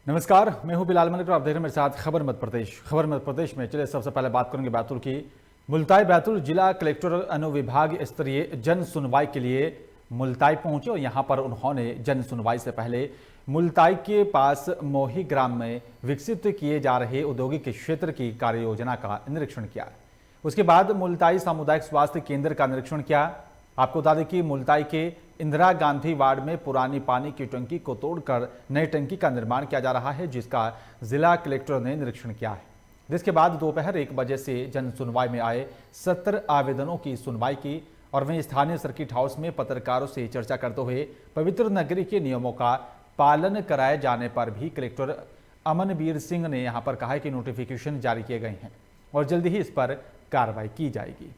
नमस्कार, मैं हूं बिलाल मलिक और आप देख रहे हैं मेरे साथ खबर मध्य प्रदेश। खबर मध्य प्रदेश में चलिए सबसे पहले बात करेंगे बैतूल की। मुल्ताई बैतूल जिला कलेक्टर अनुविभाग स्तरीय जन सुनवाई के लिए मुल्ताई पहुंचे और यहां पर उन्होंने जन सुनवाई से पहले मुल्ताई के पास मोही ग्राम में विकसित किए जा रहे औद्योगिक क्षेत्र की कार्य योजना का निरीक्षण किया। उसके बाद मुल्ताई सामुदायिक स्वास्थ्य केंद्र का निरीक्षण किया। आपको बता दें कि मुल्ताई के इंदिरा गांधी वार्ड में पुरानी पानी की टंकी को तोड़कर नई टंकी का निर्माण किया जा रहा है, जिसका जिला कलेक्टर ने निरीक्षण किया है। जिसके बाद दोपहर 1 बजे से जन सुनवाई में आए 70 आवेदनों की सुनवाई की और वहीं स्थानीय सर्किट हाउस में पत्रकारों से चर्चा करते हुए पवित्र नगरी के नियमों का पालन कराए जाने पर भी कलेक्टर अमनवीर सिंह ने यहां पर कहा कि नोटिफिकेशन जारी किए गए हैं और जल्द ही इस पर कार्रवाई की जाएगी।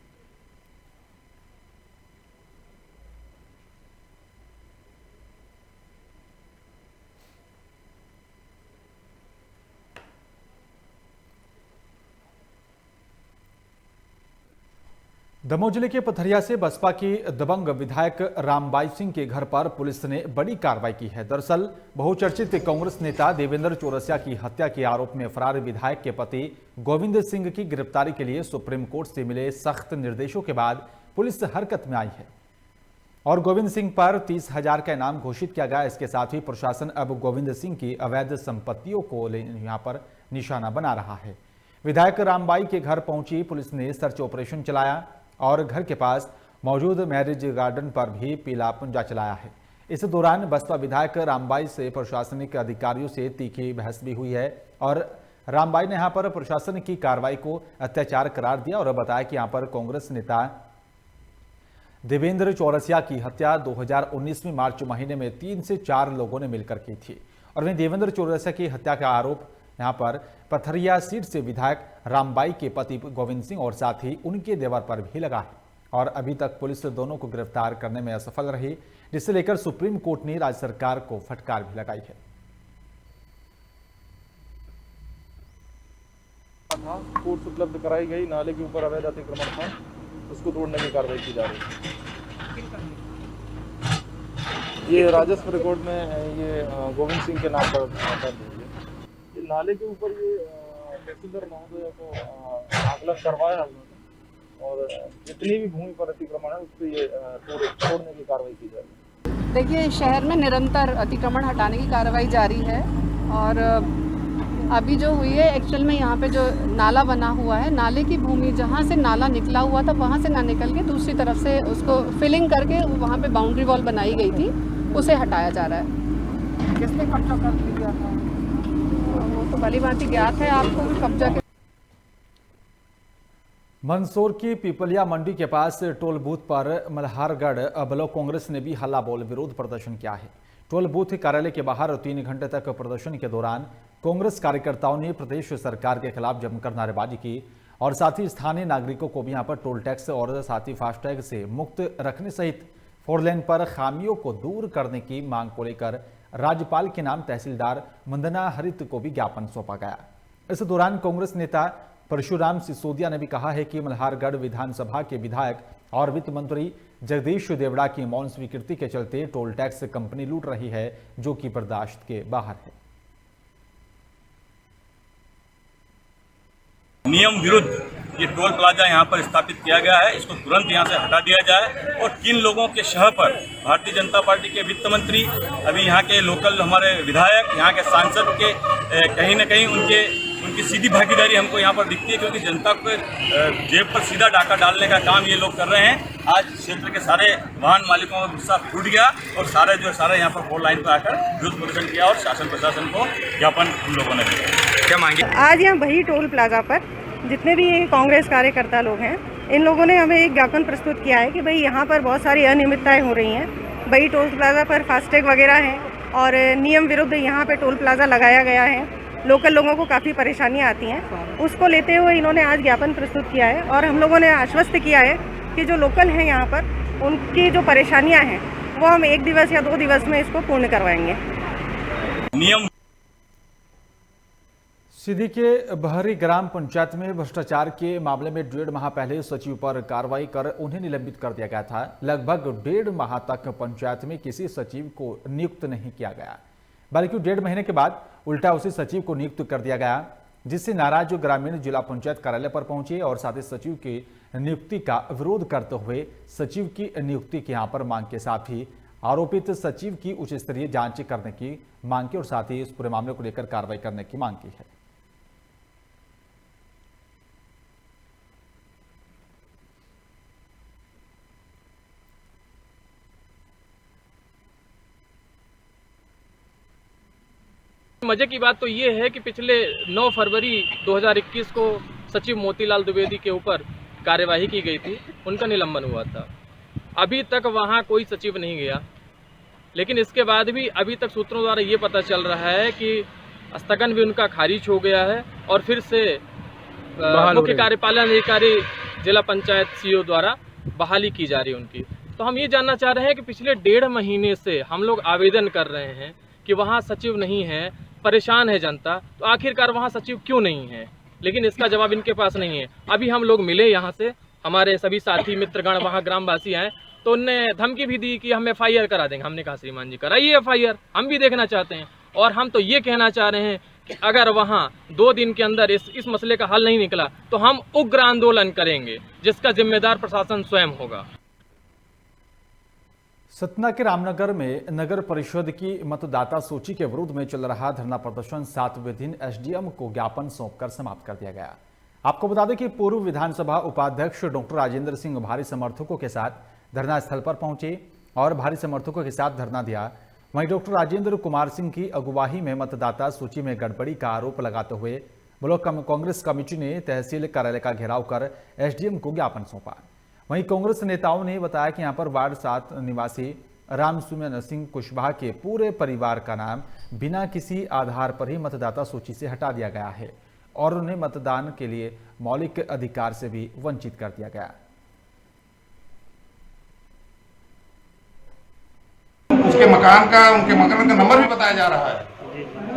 दमोह जिले के पथरिया से बसपा की दबंग विधायक रामबाई सिंह के घर पर पुलिस ने बड़ी कार्रवाई की है। दरअसल बहुचर्चित कांग्रेस नेता देवेंद्र चौरसिया की हत्या के आरोप में फरार विधायक के पति गोविंद सिंह की गिरफ्तारी के लिए सुप्रीम कोर्ट से मिले सख्त निर्देशों के बाद पुलिस हरकत में आई है और गोविंद सिंह पर 30,000 का इनाम घोषित किया गया। इसके साथ ही प्रशासन अब गोविंद सिंह की अवैध संपत्तियों को यहां पर निशाना बना रहा है। विधायक रामबाई के घर पहुंची पुलिस ने सर्च ऑपरेशन चलाया और घर के पास मौजूद मैरिज गार्डन पर भी पीला पुंजा चलाया है। इस दौरान बसपा विधायक रामबाई से प्रशासनिक अधिकारियों से तीखी बहस भी हुई है और रामबाई ने यहां पर प्रशासन की कार्रवाई को अत्याचार करार दिया और बताया कि यहां पर कांग्रेस नेता देवेंद्र चौरसिया की हत्या 2019 में मार्च महीने में 3 से 4 लोगों ने मिलकर की थी और वहीं देवेंद्र चौरसिया की हत्या का आरोप यहां पर पथरिया सीट से विधायक रामबाई के पति गोविंद सिंह और साथ ही उनके देवर पर भी लगा है और अभी तक पुलिस दोनों को गिरफ्तार करने में असफल रही, जिसे लेकर सुप्रीम कोर्ट ने राज्य सरकार को फटकार भी लगाई है। कोर्स उपलब्ध कराई गई, नाले के ऊपर अवैध अतिक्रमण था, उसको तोड़ने की कार्रवाई की जा रही है। ये राजस्व रिकॉर्ड में ये गोविंद सिंह के नाम पर ये नाले के ऊपर ये तहसीलदार महोदय को आकलन करवाया है उन्होंने और जितनी भी भूमि पर अतिक्रमण है उस पर ये तोड़ने की कार्रवाई की जाएगी। देखिए, शहर में निरंतर अतिक्रमण हटाने की कार्रवाई जारी है और अभी जो हुई है एक्चुअल में यहाँ पे जो नाला बना हुआ है, नाले की भूमि जहाँ से नाला निकला हुआ था वहाँ से ना निकल के दूसरी तरफ से उसको फिलिंग करके वहाँ पे बाउंड्री वॉल बनाई गई थी, उसे हटाया जा रहा है। किसने कब्जा कर लिया था? वो तो भली भांति ज्ञात है आपको भी कब्जा के। मंदसौर की पीपलिया मंडी के पास टोल बूथ पर मल्हारगढ़ ब्लॉक कांग्रेस ने भी हल्ला बोल विरोध प्रदर्शन किया है। टोल बूथ कार्यालय के बाहर 3 घंटे तक प्रदर्शन के दौरान कांग्रेस कार्यकर्ताओं ने प्रदेश सरकार के खिलाफ जमकर नारेबाजी की और साथ ही स्थानीय नागरिकों को भी यहां पर टोल टैक्स और साथ ही फास्टैग से मुक्त रखने सहित 4 लेन पर खामियों को दूर करने की मांग को लेकर राज्यपाल के नाम तहसीलदार वंदना हरित को भी ज्ञापन सौंपा गया। इस दौरान कांग्रेस नेता परशुराम सिसोदिया ने भी कहा है कि मल्हारगढ़ विधानसभा के विधायक और वित्त मंत्री जगदीश देवड़ा की मौन स्वीकृति के चलते टोल टैक्स कंपनी लूट रही है, जो कि बर्दाश्त के बाहर है। नियम विरुद्ध ये टोल प्लाजा यहाँ पर स्थापित किया गया है, इसको तुरंत यहाँ से हटा दिया जाए और 3 लोगों के शह पर भारतीय जनता पार्टी के वित्त मंत्री, अभी यहाँ के लोकल हमारे विधायक, यहाँ के सांसद के कहीं न कहीं उनकी सीधी भागीदारी हमको यहाँ पर दिखती है, क्योंकि जनता को जेब पर सीधा डाका डालने का काम ये लोग कर रहे हैं। आज क्षेत्र के सारे वाहन मालिकों का गुस्सा फूट गया और सारे यहाँ पर 4 लाइन पर आकर विरोध प्रदर्शन किया और शासन प्रशासन को ज्ञापन उन लोगों ने दिया। क्या मांगे? आज यहाँ वही टोल प्लाजा पर जितने भी कांग्रेस कार्यकर्ता लोग हैं, इन लोगों ने हमें एक ज्ञापन प्रस्तुत किया है कि भाई यहाँ पर बहुत सारी अनियमितताएं हो रही हैं। वही टोल प्लाजा पर फास्टैग वगैरह है और नियम विरुद्ध यहाँ पे टोल प्लाजा लगाया गया है, लोकल लोगों को काफ़ी परेशानियाँ आती हैं। उसको लेते हुए इन्होंने आज ज्ञापन प्रस्तुत किया है और हम लोगों ने आश्वस्त किया है कि जो लोकल हैं यहाँ पर, उनकी जो परेशानियाँ हैं वो हम 1 दिवस या 2 दिवस में इसको पूर्ण करवाएंगे। नियम सीधी के बहरी ग्राम पंचायत में भ्रष्टाचार के मामले में 1.5 माह पहले सचिव पर कार्रवाई कर उन्हें निलंबित कर दिया गया था। लगभग 1.5 माह तक पंचायत में किसी सचिव को नियुक्त नहीं किया गया। बल्कि 1.5 महीने के बाद उल्टा उसी सचिव को नियुक्त कर दिया गया, जिससे नाराज ग्रामीण जिला पंचायत कार्यालय पर पहुंचे और साथ ही सचिव की नियुक्ति का विरोध करते हुए सचिव की नियुक्ति की यहां पर मांग के साथ ही आरोपित सचिव की उच्च स्तरीय जांच करने की मांग की और साथ ही इस पूरे मामले को लेकर कार्रवाई करने की मांग की है। मजे की बात तो ये है कि पिछले 9 फरवरी 2021 को सचिव मोतीलाल द्विवेदी के ऊपर कार्यवाही की गई थी, उनका निलंबन हुआ था। अभी तक वहाँ कोई सचिव नहीं गया, लेकिन इसके बाद भी अभी तक सूत्रों द्वारा ये पता चल रहा है कि स्थगन भी उनका खारिज हो गया है और फिर से मुख्य कार्यपालन अधिकारी जिला पंचायत सीईओ द्वारा बहाली की जा रही है उनकी। तो हम ये जानना चाह रहे हैं कि पिछले 1.5 महीने से हम लोग आवेदन कर रहे हैं कि वहाँ सचिव नहीं है, परेशान है जनता, तो आखिरकार वहाँ सचिव क्यों नहीं है, लेकिन इसका जवाब इनके पास नहीं है। अभी हम लोग मिले यहाँ से, हमारे सभी साथी मित्रगण वहाँ ग्रामवासी हैं, तो उनने धमकी भी दी कि हम FIR करा देंगे। हमने कहा श्रीमान जी कराइए FIR, हम भी देखना चाहते हैं। और हम तो ये कहना चाह रहे हैं कि अगर वहाँ 2 दिन के अंदर इस मसले का हल नहीं निकला तो हम उग्र आंदोलन करेंगे, जिसका जिम्मेदार प्रशासन स्वयं होगा। सतना के रामनगर में नगर परिषद की मतदाता सूची के विरोध में चल रहा धरना प्रदर्शन 7वें दिन SDM को ज्ञापन सौंपकर समाप्त कर दिया गया। आपको बता दें कि पूर्व विधानसभा उपाध्यक्ष डॉक्टर राजेंद्र सिंह भारी समर्थकों के साथ धरना स्थल पर पहुंचे और भारी समर्थकों के साथ धरना दिया। वहीं डॉक्टर राजेंद्र कुमार सिंह की अगुवाई में मतदाता सूची में गड़बड़ी का आरोप लगाते हुए ब्लॉक कांग्रेस कमेटी ने तहसील कार्यालय का घेराव कर SDM को ज्ञापन सौंपा। वहीं कांग्रेस नेताओं ने बताया कि यहां पर वार्ड 7 निवासी रामसुमन सिंह कुशवाहा के पूरे परिवार का नाम बिना किसी आधार पर ही मतदाता सूची से हटा दिया गया है और उन्हें मतदान के लिए मौलिक अधिकार से भी वंचित कर दिया गया। उनके मकान का नंबर भी बताया जा रहा है,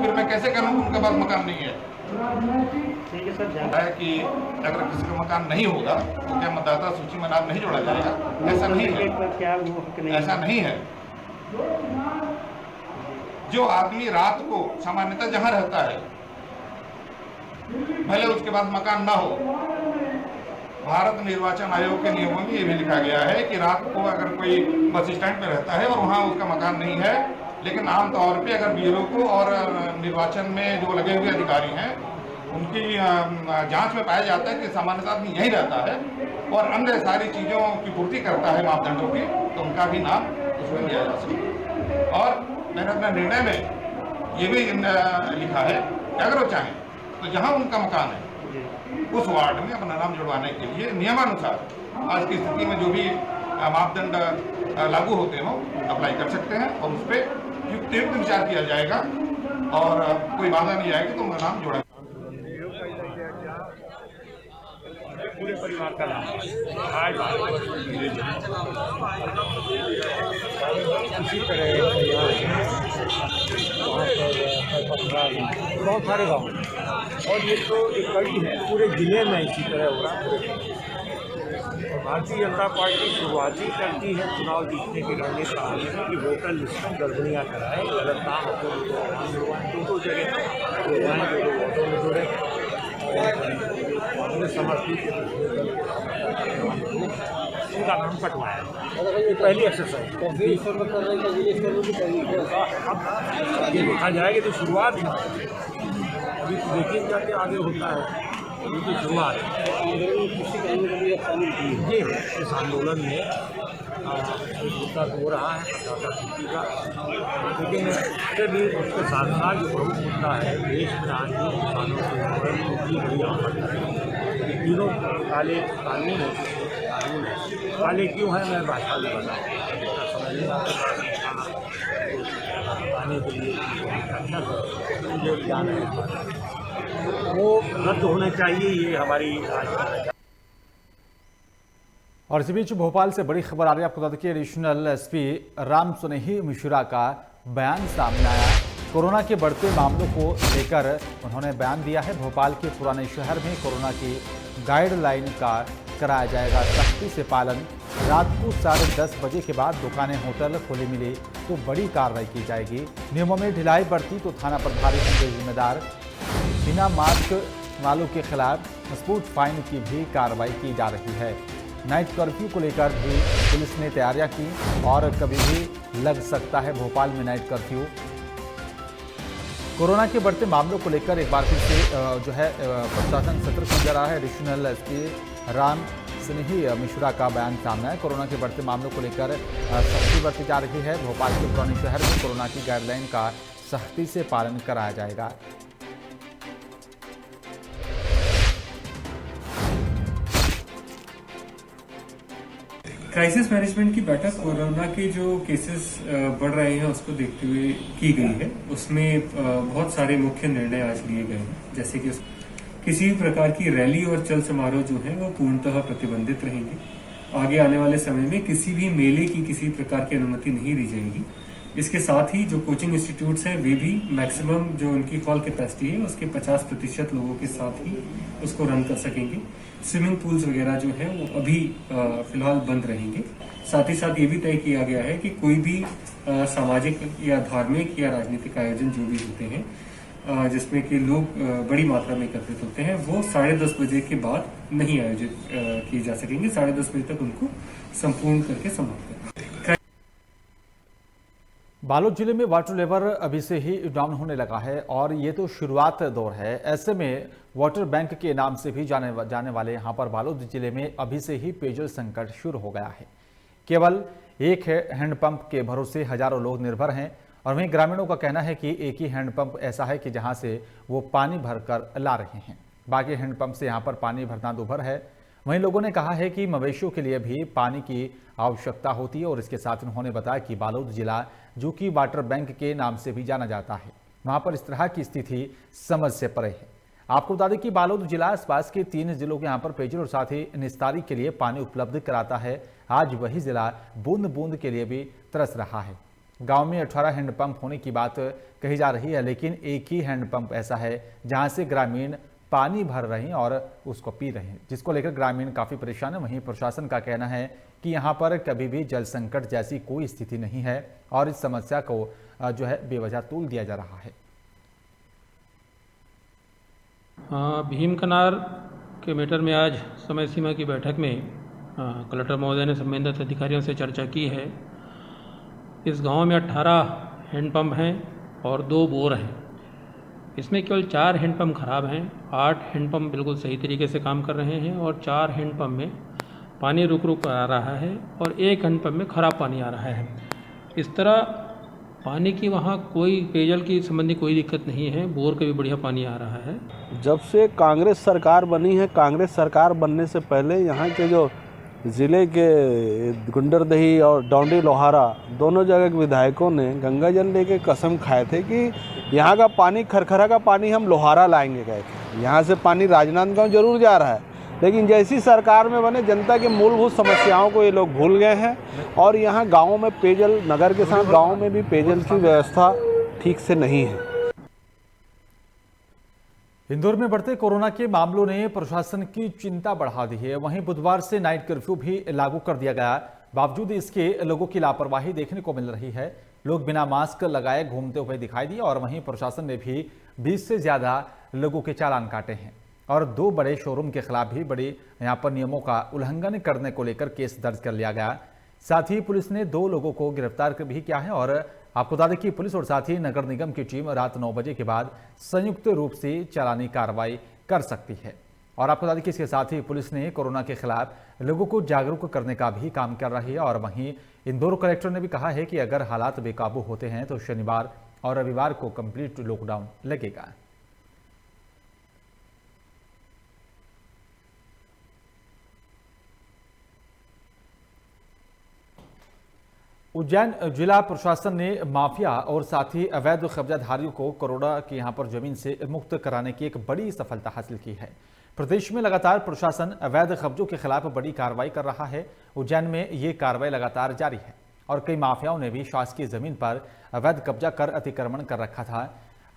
फिर मैं कैसे करूं उनके पास मकान नहीं है। ठीक है सर, है कि अगर किसी का मकान नहीं होगा तो क्या मतदाता सूची में नाम नहीं जोड़ा जाएगा? ऐसा नहीं है, ऐसा नहीं है। जो आदमी रात को सामान्यतः जहां रहता है, भले उसके पास मकान ना हो, भारत निर्वाचन आयोग के नियमों में ये भी लिखा गया है कि रात को अगर कोई बस स्टैंड पे रहता है और वहां उसका मकान नहीं है, लेकिन आमतौर पे अगर BLO को और निर्वाचन में जो लगे हुए अधिकारी हैं उनकी जांच में पाया जाता है कि सामान्य आदमी यही रहता है और अन्य सारी चीज़ों की पूर्ति करता है मापदंडों की, तो उनका भी नाम उसमें दिया जा सकता। और मैंने अपने निर्णय में ये भी लिखा है कि अगर वो चाहें तो जहाँ उनका मकान है उस वार्ड में अपना नाम जुड़वाने के लिए नियमानुसार आज की स्थिति में जो भी मापदंड लागू होते हों अप्लाई कर सकते हैं और उस पर युक्त विचार किया जाएगा और कोई बाधा नहीं आएगी तो उनका नाम जोड़ा। पूरे परिवार का नाम इसी तरह बहुत सारे गाँव और ये तो एक कड़ी है, पूरे जिले में इसी तरह हो रहा है। भारतीय जनता पार्टी शुरुआती करती है चुनाव जीतने की रणनीति कि वोटर लिस्ट में गड़बड़ियाँ कराए, गलत नाम होते दो जगह वोटों में जुड़े कांग्रेस समर्थित उनका नाम कटवाया। ये पहली एक्सरसाइज अब ये देखा जाएगा तो शुरुआत है, अभी तो देखिए जाके आगे होता है। उनकी शुरुआत ये इस आंदोलन में मुद्दा हो रहा है मतदाता सूची का, लेकिन फिर भी उसके साथ साथ जो प्रमुख मुद्दा है देश में आज भी किसानों की बड़ी आफत है। तीनों काले कानून है, काले क्यों है मैं भाषा में बताने के लिए मुझे ज्ञान है, वो रद्द होना चाहिए, ये हमारी। और इसी बीच भोपाल से बड़ी खबर आ रही है। आपको बता दें कि एडिशनल SP राम सुनेही मिश्रा का बयान सामने आया। कोरोना के बढ़ते मामलों को लेकर उन्होंने बयान दिया है। भोपाल के पुराने शहर में कोरोना की गाइडलाइन का कराया जाएगा सख्ती से पालन। रात को 10:30 बजे के बाद दुकानें, होटल खुले मिले तो बड़ी कार्रवाई की जाएगी। नियमों में ढिलाई बरती तो थाना प्रभारी होंगे जिम्मेदार। बिना मास्क वालों के खिलाफ स्पूट फाइन की भी कार्रवाई की जा रही है। नाइट कर्फ्यू को लेकर भी पुलिस ने तैयारियां की और कभी भी लग सकता है भोपाल में नाइट कर्फ्यू। कोरोना के बढ़ते मामलों को लेकर एक बार फिर से प्रशासन सतर्क नजर आ रहा है। एडिशनल एसपी राम स्नेही मिश्रा का बयान सामने है। कोरोना के बढ़ते मामलों को लेकर सख्ती बरती जा रही है। भोपाल के पुराने शहर में कोरोना की गाइडलाइन का सख्ती से पालन कराया जाएगा। क्राइसिस मैनेजमेंट की बैठक कोरोना के जो केसेस बढ़ रहे हैं उसको देखते हुए की गई है। उसमें बहुत सारे मुख्य निर्णय आज लिए गए हैं, जैसे कि किसी भी प्रकार की रैली और चल समारोह जो है वो पूर्णतः प्रतिबंधित रहेंगे। आगे आने वाले समय में किसी भी मेले की किसी प्रकार की अनुमति नहीं दी जाएगी। इसके साथ ही जो कोचिंग इंस्टीट्यूट्स हैं वे भी मैक्सिमम जो उनकी हॉल कैपेसिटी है उसके 50% लोगों के साथ ही उसको रन कर सकेंगे। स्विमिंग पूल्स वगैरह जो है वो अभी फिलहाल बंद रहेंगे। साथ ही साथ ये भी तय किया गया है कि कोई भी सामाजिक या धार्मिक या राजनीतिक आयोजन जो भी होते हैं जिसमें कि लोग बड़ी मात्रा में एकत्रित होते हैं वो 10:30 बजे के बाद नहीं आयोजित किए जा सकेंगे। 10:30 बजे तक उनको संपूर्ण करके समाप्त करें। बालोद जिले में वाटर लेवल अभी से ही डाउन होने लगा है और ये तो शुरुआत दौर है। ऐसे में वाटर बैंक के नाम से भी जाने वाले यहाँ पर बालोद जिले में अभी से ही पेयजल संकट शुरू हो गया है। केवल एक हैंडपंप के भरोसे हजारों लोग निर्भर हैं और वहीं ग्रामीणों का कहना है कि एक ही हैंडपंप ऐसा है कि जहां से वो पानी भरकर ला रहे हैं। बाकी हैंडपंप से यहाँ पर पानी भरना दूभर है। वहीं लोगों ने कहा है कि मवेशियों के लिए भी पानी की आवश्यकता होती है और इसके साथ उन्होंने बताया कि बालोद जिला जो कि वाटर बैंक के नाम से भी जाना जाता है, वहां पर इस तरह की स्थिति समझ से परे है। आपको बता दें कि बालोद जिला आसपास के 3 जिलों के यहाँ पर पेयजल और साथ ही निस्तारी के लिए पानी उपलब्ध कराता है। आज वही जिला बूंद बूंद के लिए भी तरस रहा है। गांव में 18 हैंडपंप होने की बात कही जा रही है, लेकिन एक ही हैंडपंप ऐसा है जहां से ग्रामीण पानी भर रहे हैं और उसको पी रहे हैं, जिसको लेकर ग्रामीण काफी परेशान है। वहीं प्रशासन का कहना है कि यहां पर कभी भी जल संकट जैसी कोई स्थिति नहीं है और इस समस्या को बेवजह तूल दिया जा रहा है। भीम कनार के मैटर में आज समय सीमा की बैठक में कलेक्टर महोदय ने संबंधित अधिकारियों से चर्चा की है। इस गांव में 18 हैंडपंप हैं और 2 बोर हैं। इसमें केवल 4 हैंडपंप खराब हैं, 8 हैंडपंप बिल्कुल सही तरीके से काम कर रहे हैं और 4 हैंडपंप में पानी रुक रुक आ रहा है और 1 हैंडपंप में खराब पानी आ रहा है। इस तरह पानी की वहाँ कोई पेयजल की संबंधी कोई दिक्कत नहीं है, बोर का भी बढ़िया पानी आ रहा है। जब से कांग्रेस सरकार बनी है, कांग्रेस सरकार बनने से पहले यहाँ के जो ज़िले के गुंडरदही और डौंडी लोहारा दोनों जगह के विधायकों ने गंगा जल लेके कसम खाए थे कि यहाँ का पानी खरखरा का पानी हम लोहारा लाएंगे कह के। यहाँ से पानी राजनांदगांव जरूर जा रहा है, लेकिन जैसी सरकार में बने जनता की मूलभूत समस्याओं को ये लोग भूल गए हैं और यहाँ गाँवों में पेयजल, नगर के साथ गाँव में भी पेयजल की व्यवस्था ठीक से नहीं है। इंदौर में बढ़ते कोरोना के मामलों ने प्रशासन की चिंता बढ़ा दी है। वहीं बुधवार से नाइट कर्फ्यू भी लागू कर दिया गया। बावजूद इसके लोगों की लापरवाही देखने को मिल रही है। लोग बिना मास्क लगाए घूमते हुए दिखाई दिए और वहीं प्रशासन ने भी 20 से ज्यादा लोगों के चालान काटे हैं और 2 बड़े शोरूम के खिलाफ भी बड़ी यहां पर नियमों का उल्लंघन करने को लेकर केस दर्ज कर लिया गया। साथ ही पुलिस ने 2 लोगों को गिरफ्तार भी किया है और आपको बता दें कि पुलिस और साथ ही नगर निगम की टीम रात 9 बजे के बाद संयुक्त रूप से चालानी कार्रवाई कर सकती है। और आपको बता दें कि इसके साथ ही पुलिस ने कोरोना के खिलाफ लोगों को जागरूक करने का भी काम कर रही है। और वहीं इंदौर कलेक्टर ने भी कहा है कि अगर हालात बेकाबू होते हैं तो शनिवार और रविवार को कंप्लीट लॉकडाउन लगेगा। उज्जैन जिला प्रशासन ने माफिया और साथ ही अवैध कब्जाधारियों को कोरोना की यहां पर जमीन से मुक्त कराने की एक बड़ी सफलता हासिल की है। प्रदेश में लगातार प्रशासन अवैध कब्जों के खिलाफ बड़ी कार्रवाई कर रहा है। उज्जैन में ये कार्रवाई लगातार जारी है और कई माफियाओं ने भी शासकीय जमीन पर अवैध कब्जा कर अतिक्रमण कर रखा था।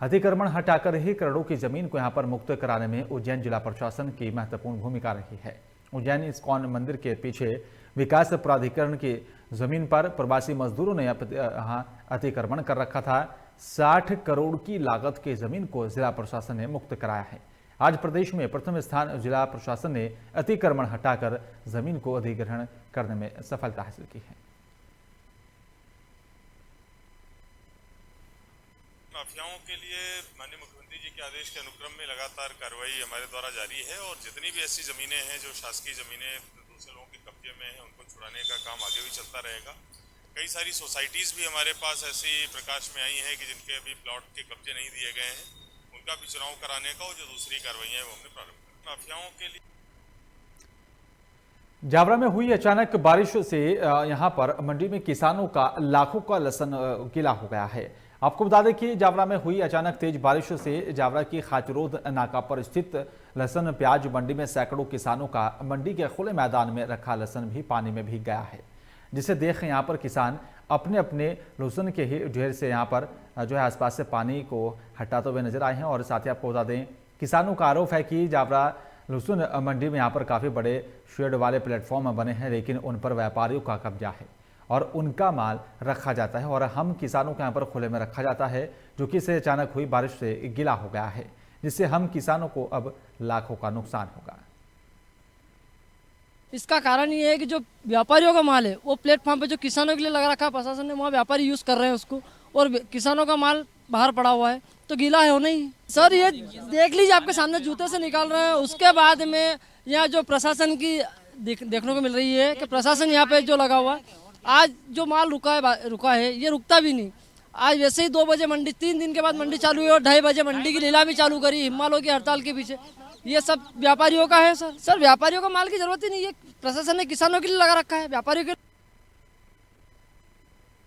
अतिक्रमण हटाकर ही करोड़ों की जमीन को यहां पर मुक्त कराने में उज्जैन जिला प्रशासन की महत्वपूर्ण भूमिका रही है। उज्जैन इस्कॉन मंदिर के पीछे विकास प्राधिकरण की जमीन पर प्रवासी मजदूरों ने यहाँ अतिक्रमण कर रखा था। 60 करोड़ की लागत की जमीन को जिला प्रशासन ने मुक्त कराया है। आज प्रदेश में प्रथम स्थान जिला प्रशासन ने अतिक्रमण हटाकर जमीन को अधिग्रहण करने में सफलता हासिल की है। माफियाओं के लिए माननीय मुख्यमंत्री जी के आदेश के अनुक्रम में लगातार कार्रवाई हमारे द्वारा जारी है और जितनी भी ऐसी जमीनें हैं जो शासकीय जमीनें दूसरे लोगों के कब्जे में हैं उनको छुड़ाने का काम आगे भी चलता रहेगा। कई सारी सोसाइटीज़ भी हमारे पास ऐसी प्रकाश में आई हैं कि जिनके अभी प्लॉट के कब्जे नहीं दिए गए हैं, उनका भी चुनाव कराने का और जो दूसरी कार्रवाइयाँ हैं वो हमने प्रारंभ की। माफियाओं के लिए जावरा में हुई अचानक बारिश से यहां पर मंडी में किसानों का लाखों का लहसुन गीला हो गया है। आपको बता दें कि जावरा में हुई अचानक तेज बारिश से जावरा की खाचरोद नाका पर स्थित लहसुन प्याज मंडी में सैकड़ों किसानों का मंडी के खुले मैदान में रखा लहसुन भी पानी में भीग गया है, जिसे देख यहां पर किसान अपने अपने लहसुन के ही ढेर से यहां पर जो है आसपास से पानी को हटाते हुए नजर आए हैं। और साथ ही आपको बता दें, किसानों का आरोप है कि जावरा लहसुन मंडी में यहाँ पर काफ़ी बड़े शेड वाले प्लेटफॉर्म बने हैं, लेकिन उन पर व्यापारियों का कब्जा है और उनका माल रखा जाता है और हम किसानों के यहाँ पर खुले में रखा जाता है, जो कि इसे अचानक हुई बारिश से गीला हो गया है, जिससे हम किसानों को अब लाखों का नुकसान होगा। इसका कारण ये है कि जो व्यापारियों का माल है वो प्लेटफॉर्म पे जो किसानों के लिए लगा रखा है प्रशासन ने, वहाँ व्यापारी यूज़ कर रहे हैं उसको, और किसानों का माल बाहर पड़ा हुआ है तो गीला है होना ही। सर ये देख लीजिए, आपके सामने जूते से निकाल रहे हैं। उसके बाद में यहाँ जो प्रशासन की देखने को मिल रही है कि प्रशासन यहाँ पे जो लगा हुआ है, आज जो माल रुका है ये रुकता भी नहीं। आज वैसे ही 2 बजे मंडी, 3 दिन के बाद मंडी चालू हुई और 2:30 बजे मंडी की नीलामी चालू करी हिमालय की हड़ताल के पीछे। ये सब व्यापारियों का है सर व्यापारियों का माल की जरूरत ही नहीं है, प्रशासन ने किसानों के लिए लगा रखा है, व्यापारियों के।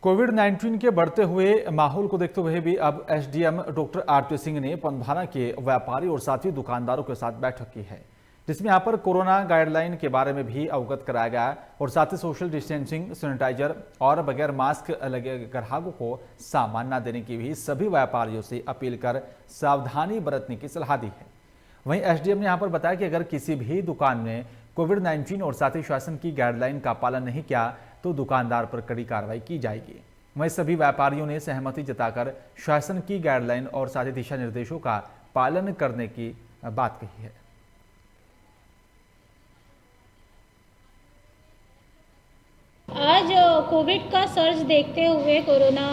कोविड-19 के बढ़ते हुए माहौल को देखते हुए भी अब एसडीएम डॉक्टर आरती सिंह ने पंधाना के व्यापारी और साथी दुकानदारों के साथ बैठक की है, जिसमें यहाँ पर कोरोना गाइडलाइन के बारे में भी अवगत कराया गया और साथ ही सोशल डिस्टेंसिंग, सैनिटाइजर और बगैर मास्क लगे ग्राहकों को सामान न देने की भी सभी व्यापारियों से अपील कर सावधानी बरतने की सलाह दी है। वहीं एसडीएम ने यहाँ पर बताया कि अगर किसी भी दुकान में कोविड-19 और साथ ही शासन की गाइडलाइन का पालन नहीं किया तो दुकानदार पर कड़ी कार्रवाई की जाएगी। वहीं सभी व्यापारियों ने सहमति जताकर शासन की गाइडलाइन और साथ ही दिशा निर्देशों का पालन करने की बात कही है। आज कोविड का सर्ज देखते हुए कोरोना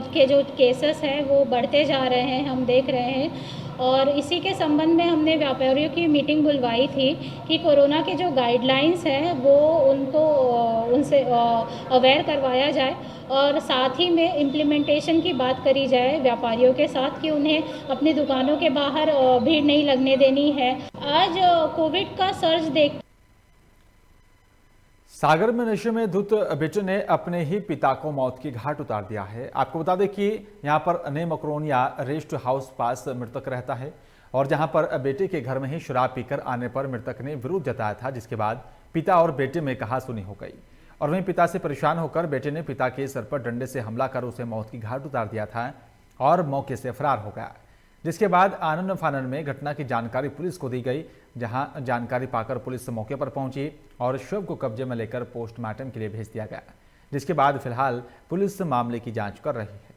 के जो केसेस हैं वो बढ़ते जा रहे हैं, हम देख रहे हैं, और इसी के संबंध में हमने व्यापारियों की मीटिंग बुलवाई थी कि कोरोना के जो गाइडलाइंस हैं वो उनसे अवेयर करवाया जाए और साथ ही में इम्प्लीमेंटेशन की बात करी जाए व्यापारियों के साथ कि उन्हें अपनी दुकानों के बाहर भीड़ नहीं लगने देनी है। आज कोविड का सर्ज देख सागर में नशे में धुत बेटे ने अपने ही पिता को मौत की घाट उतार दिया है। आपको बता दें कि यहां पर ने मकरोनिया रेस्ट हाउस पास मृतक रहता है और जहां पर बेटे के घर में ही शराब पीकर आने पर मृतक ने विरोध जताया था, जिसके बाद पिता और बेटे में कहासुनी हो गई और वहीं पिता से परेशान होकर बेटे ने पिता के सर पर डंडे से हमला कर उसे मौत की घाट उतार दिया था और मौके से फरार हो गया, जिसके बाद आनन फानन में घटना की जानकारी पुलिस को दी गई, जहां जानकारी पाकर पुलिस मौके पर पहुंची और शव को कब्जे में लेकर पोस्टमार्टम के लिए भेज दिया गया, जिसके बाद फिलहाल पुलिस मामले की जांच कर रही है।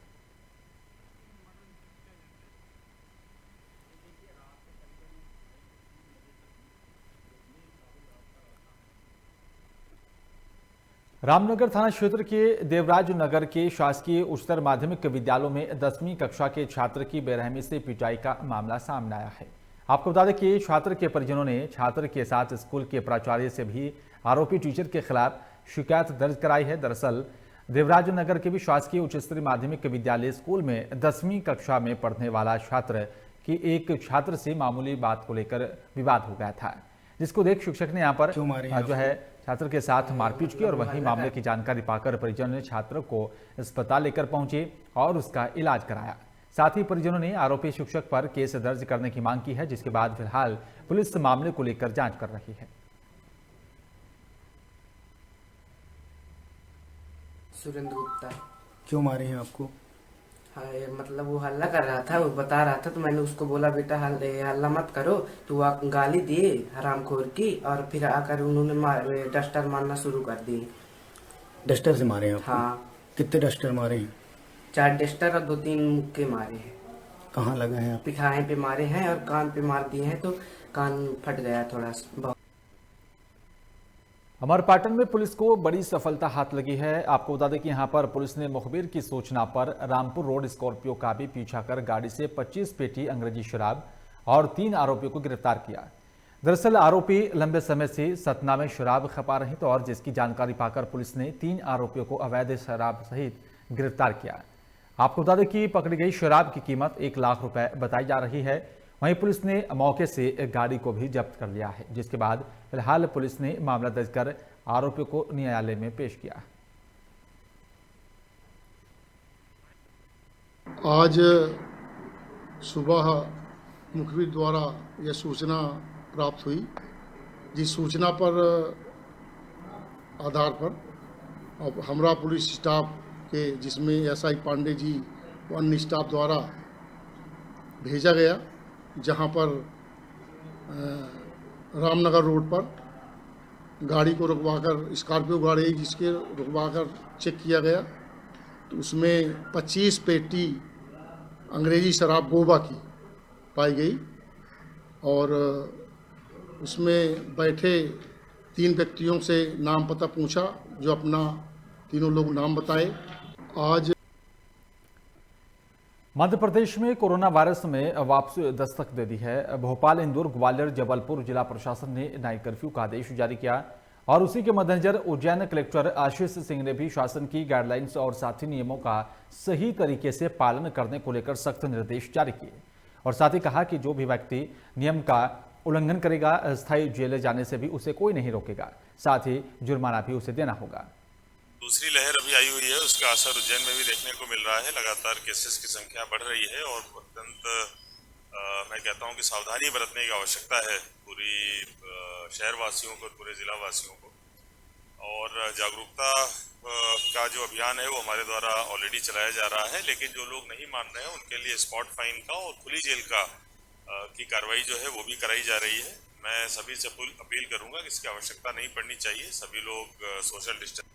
रामनगर थाना क्षेत्र के देवराज नगर के शासकीय उच्चतर माध्यमिक विद्यालयों में 10वीं कक्षा के छात्र की बेरहमी से पिटाई का मामला सामने आया है। आपको बता दें कि छात्र के परिजनों ने छात्र के साथ स्कूल के प्राचार्य से भी आरोपी टीचर के खिलाफ शिकायत दर्ज कराई है। दरअसल देवराज नगर के भी शासकीय उच्चस्तरीय माध्यमिक विद्यालय स्कूल में 10वीं कक्षा में पढ़ने वाला छात्र की एक छात्र से मामूली बात को लेकर विवाद हो गया था, जिसको देख शिक्षक ने यहाँ पर जो है छात्र के साथ मारपीट की और वहीं मामले की जानकारी पाकर परिजनों ने छात्र को अस्पताल लेकर पहुंचे और उसका इलाज कराया। साथ ही परिजनों ने आरोपी शिक्षक पर केस दर्ज करने की मांग की है, जिसके बाद फिलहाल पुलिस मामले को लेकर जांच कर रही है। सुरेंद्र गुप्ता। क्यों मारे हैं आपको? मतलब वो हल्ला कर रहा था, वो बता रहा था, तो मैंने उसको बोला बेटा हल्ला मत करो, तो गाली दिए हरामखोर की, और फिर आकर उन्होंने डस्टर मारना शुरू कर दिए। डस्टर से मारे हैं? हाँ। कितने डस्टर मारे हैं? 4 डस्टर और 2-3 मुक्के मारे हैं। कहाँ लगा है? पिखाए पे मारे हैं और कान पे मार दिए हैं, तो कान फट गया थोड़ा बहुत। अमरपाटन में पुलिस को बड़ी सफलता हाथ लगी है। आपको बता दें कि यहां पर पुलिस ने मुखबिर की सूचना पर रामपुर रोड स्कॉर्पियो का भी पीछा कर गाड़ी से 25 पेटी अंग्रेजी शराब और 3 आरोपियों को गिरफ्तार किया। दरअसल आरोपी लंबे समय से सतना में शराब खपा रहे थे और जिसकी जानकारी पाकर पुलिस ने 3 आरोपियों को अवैध शराब सहित गिरफ्तार किया। आपको बता दें कि पकड़ी गई शराब की कीमत 1 लाख रुपए बताई जा रही है। वहीं पुलिस ने मौके से गाड़ी को भी जब्त कर लिया है, जिसके बाद फिलहाल पुलिस ने मामला दर्ज कर आरोपियों को न्यायालय में पेश किया। आज सुबह मुखबिर द्वारा यह सूचना प्राप्त हुई, जिस सूचना पर आधार पर अब हमरा पुलिस स्टाफ के, जिसमें एसआई पांडे जी व अन्य स्टाफ द्वारा भेजा गया, जहां पर रामनगर रोड पर गाड़ी को रुकवाकर, स्कॉर्पियो गाड़ी जिसके रुकवाकर चेक किया गया, तो उसमें 25 पेटी अंग्रेजी शराब गोवा की पाई गई और उसमें बैठे 3 व्यक्तियों से नाम पता पूछा, जो अपना तीनों लोग नाम बताए। आज मध्य प्रदेश में कोरोना वायरस में वापसी दस्तक दे दी है। भोपाल, इंदौर, ग्वालियर, जबलपुर जिला प्रशासन ने नाइट कर्फ्यू का आदेश जारी किया और उसी के मद्देनजर उज्जैन कलेक्टर आशीष सिंह ने भी शासन की गाइडलाइंस और साथी नियमों का सही तरीके से पालन करने को लेकर सख्त निर्देश जारी किए और साथ ही कहा कि जो भी व्यक्ति नियम का उल्लंघन करेगा, स्थायी जेल जाने से भी उसे कोई नहीं रोकेगा, साथ ही जुर्माना भी उसे देना होगा। दूसरी लहर अभी आई हुई है, उसका असर उज्जैन में भी देखने को मिल रहा है। लगातार केसेस की संख्या बढ़ रही है और अत्यंत मैं कहता हूं कि सावधानी बरतने की आवश्यकता है पूरी शहरवासियों को, पूरे जिला वासियों को। और जागरूकता का जो अभियान है वो हमारे द्वारा ऑलरेडी चलाया जा रहा है, लेकिन जो लोग नहीं मान रहे हैं उनके लिए स्पॉट फाइन का और खुली जेल का की कार्रवाई जो है वो भी कराई जा रही है। मैं सभी से अपील करूंगा कि इसकी आवश्यकता नहीं पड़नी चाहिए, सभी लोग सोशल डिस्टेंस।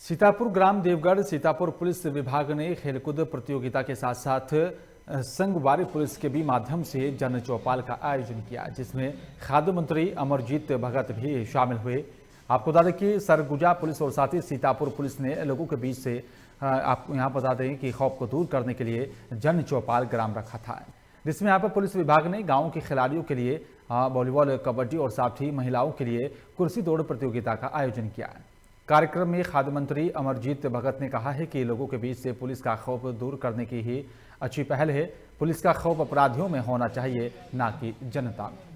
सीतापुर ग्राम देवगढ़ सीतापुर पुलिस विभाग ने खेलकूद प्रतियोगिता के साथ साथ संगवारी पुलिस के भी माध्यम से जन चौपाल का आयोजन किया, जिसमें खाद्य मंत्री अमरजीत भगत भी शामिल हुए। आपको बता दें कि सरगुजा पुलिस और साथ ही सीतापुर पुलिस ने लोगों के बीच से आपको यहाँ बता दें कि खौफ को दूर करने के लिए जन चौपाल ग्राम रखा था, जिसमें यहाँ पर पुलिस विभाग ने गाँव के खिलाड़ियों के लिए वॉलीबॉल, कबड्डी और साथ ही महिलाओं के लिए कुर्सी दौड़ प्रतियोगिता का आयोजन किया। कार्यक्रम में खाद्य मंत्री अमरजीत भगत ने कहा है कि लोगों के बीच से पुलिस का खौफ दूर करने की ही अच्छी पहल है। पुलिस का खौफ अपराधियों में होना चाहिए, ना कि जनता में।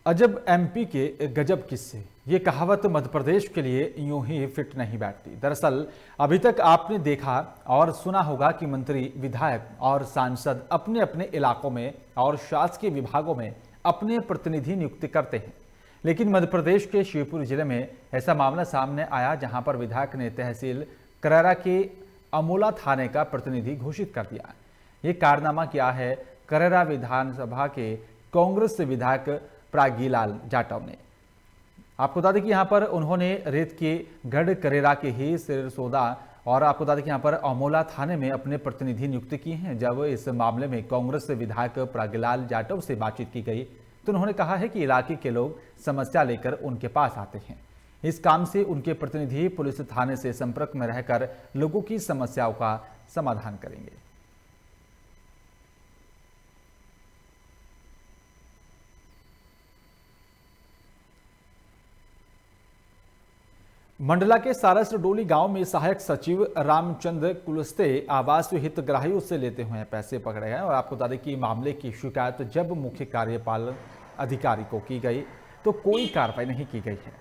अजब एमपी के गजब किस्से, ये कहावत मध्य प्रदेश के लिए यूं ही फिट नहीं बैठती। दरअसल अभी तक आपने देखा और सुना होगा कि मंत्री, विधायक और सांसद अपने अपने इलाकों में और शासकीय विभागों में अपने प्रतिनिधि नियुक्त करते हैं, लेकिन मध्य प्रदेश के शिवपुरी जिले में ऐसा मामला सामने आया जहां पर विधायक ने तहसील करैरा के अमोला थाने का प्रतिनिधि घोषित कर दिया। ये कारनामा किया है करैरा विधानसभा के कांग्रेस विधायक प्रागीलाल जाटव ने। आपको बता दें कि यहाँ पर उन्होंने रेत के गढ़ करेरा के ही सिरसोदा और आपको बता दें कि यहाँ पर अमोला थाने में अपने प्रतिनिधि नियुक्त किए हैं। जब इस मामले में कांग्रेस विधायक प्रागीलाल जाटव से बातचीत की गई तो उन्होंने कहा है कि इलाके के लोग समस्या लेकर उनके पास आते हैं। इस काम से उनके प्रतिनिधि पुलिस थाने से संपर्क में रहकर लोगों की समस्याओं का समाधान करेंगे। मंडला के सारस डोली गांव में सहायक सचिव रामचंद्र कुलस्ते आवास हितग्राहियों से लेते हुए पैसे पकड़े गए और आपको बता दें कि मामले की शिकायत जब मुख्य कार्यपालन अधिकारी को की गई तो कोई कार्रवाई नहीं की गई है।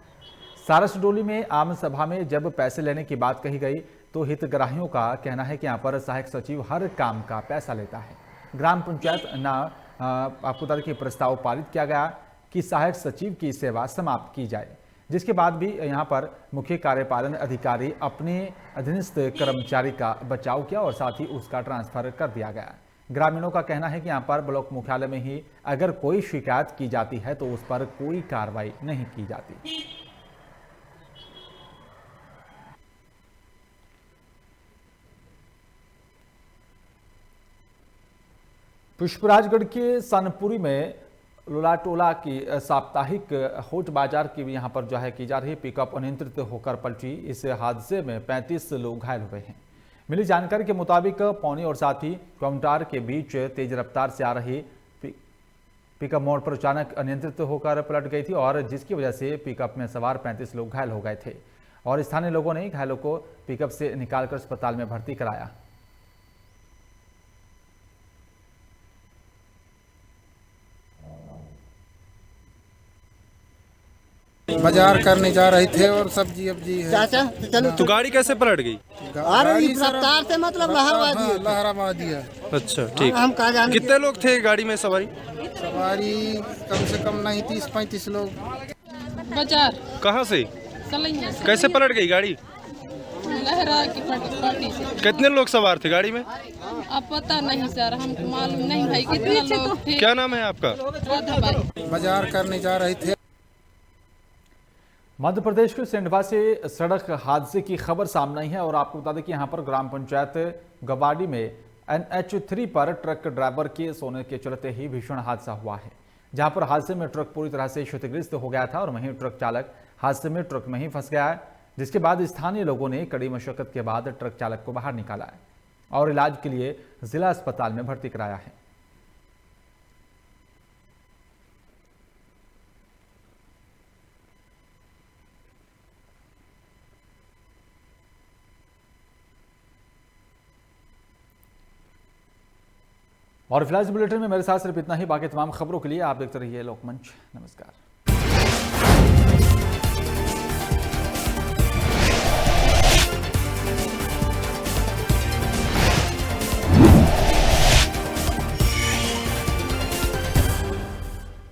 सारस डोली में आम सभा में जब पैसे लेने की बात कही गई तो हितग्राहियों का कहना है कि यहाँ पर सहायक सचिव हर काम का पैसा लेता है। ग्राम पंचायत आपको बता दें कि प्रस्ताव पारित किया गया कि सहायक सचिव की सेवा समाप्त की जाए, जिसके बाद भी यहां पर मुख्य कार्यपालन अधिकारी अपने अधीनस्थ कर्मचारी का बचाव किया और साथ ही उसका ट्रांसफर कर दिया गया। ग्रामीणों का कहना है कि यहां पर ब्लॉक मुख्यालय में ही अगर कोई शिकायत की जाती है तो उस पर कोई कार्रवाई नहीं की जाती। पुष्पराजगढ़ के सनपुरी में लोलाटोला की साप्ताहिक होट बाजार की भी यहां पर जो है की जा रही पिकअप अनियंत्रित होकर पलटी। इस हादसे में 35 लोग घायल हुए हैं। मिली जानकारी के मुताबिक पौनी और साथी काउंटार के बीच तेज रफ्तार से आ रही पिकअप मोड़ पर अचानक अनियंत्रित होकर पलट गई थी और जिसकी वजह से पिकअप में सवार 35 लोग घायल हो गए थे और स्थानीय लोगों ने घायलों को पिकअप से निकालकर अस्पताल में भर्ती कराया। बाजार करने जा रहे थे और सब्जी अब्जी है। चाचा चलो। तो गाड़ी कैसे पलट गई? अरे रफ्तार से मतलब लहराबादी है। अच्छा ठीक। हम कहा जाने। कितने लोग थे गाड़ी में सवारी? सवारी कम से कम नहीं 30-35 लोग। बाजार कहाँ से? से। कैसे पलट गई गाड़ी? लहरा की पार्टी से। कितने लोग सवार थे गाड़ी में? अब पता नहीं सर, हमको मालूम नहीं भाई कितने लोग थे। क्या नाम है आपका? बाजार करने जा रहे थे। मध्य प्रदेश के सेंधवा से सड़क हादसे की खबर सामने आई है और आपको बता दें कि यहां पर ग्राम पंचायत गवाड़ी में NH3 पर ट्रक ड्राइवर के सोने के चलते ही भीषण हादसा हुआ है, जहां पर हादसे में ट्रक पूरी तरह से क्षतिग्रस्त हो गया था और वहीं ट्रक चालक हादसे में ट्रक में ही फंस गया है, जिसके बाद स्थानीय लोगों ने कड़ी मशक्कत के बाद ट्रक चालक को बाहर निकाला है और इलाज के लिए जिला अस्पताल में भर्ती कराया है। और फिलहाल इस बुलेटिन में मेरे साथ सिर्फ इतना ही। बाकी तमाम खबरों के लिए आप देखते रहिए लोकमंच। नमस्कार।